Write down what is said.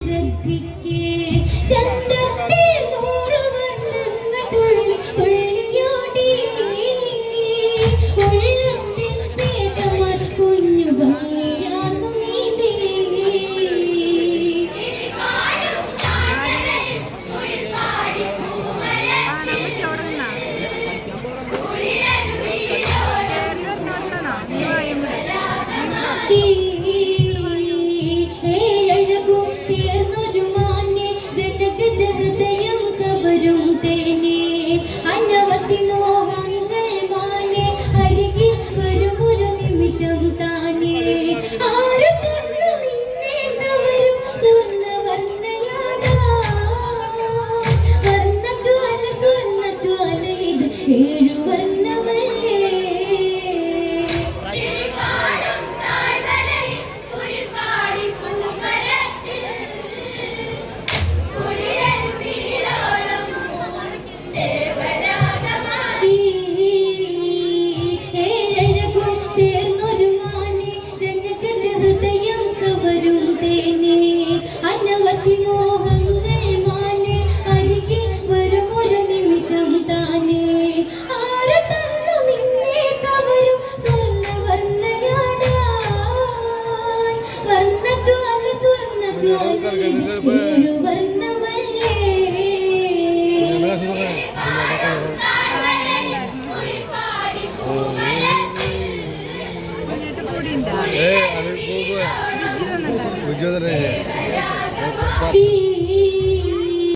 ശ്രദ്ധിക്കേ ചന്ദ്രത്തെ നൂറ് വർണ്ണങ്ങൾ തുള്ളി തുള്ളിയോടി ഉള്ളത്തിൽ തേട്ടമാർ കുഞ്ഞു ഭംഗിയാന്നു നീന്തേ ഏഴഴകും ചേർന്നൊരു മാനെ ജനകജ ഹൃദയം കവരും തേനെ അനവധി മോഹങ്ങൾ മാനെ അരികിൽ വരുമൊരു നിമിഷം താനേ ആരു തന്നു നിന്നെ കവരും സ്വർണ്ണവർണ്ണയാടാ വർണ്ണജ്വാല സ്വർണ്ണജ്വാല ഇത് ഏഴു വർണ്ണമല്ലേ ഏഴഴകും ചേർന്നൊരു മാനെ ജനകജ ഹൃദയം കവരും തേനെ അനവധി മോഹങ്ങൾ മാനെ അരികിൽ വരുമൊരു നിമിഷം താനേ ആര് തന്നു നിന്നെ കവരും സ്വർണ്ണവർണ്ണയാടാ വർണ്ണജ്വാല സ്വർണ്ണജ്വാല ഏഴു വർണ്ണമല്ലേ അത്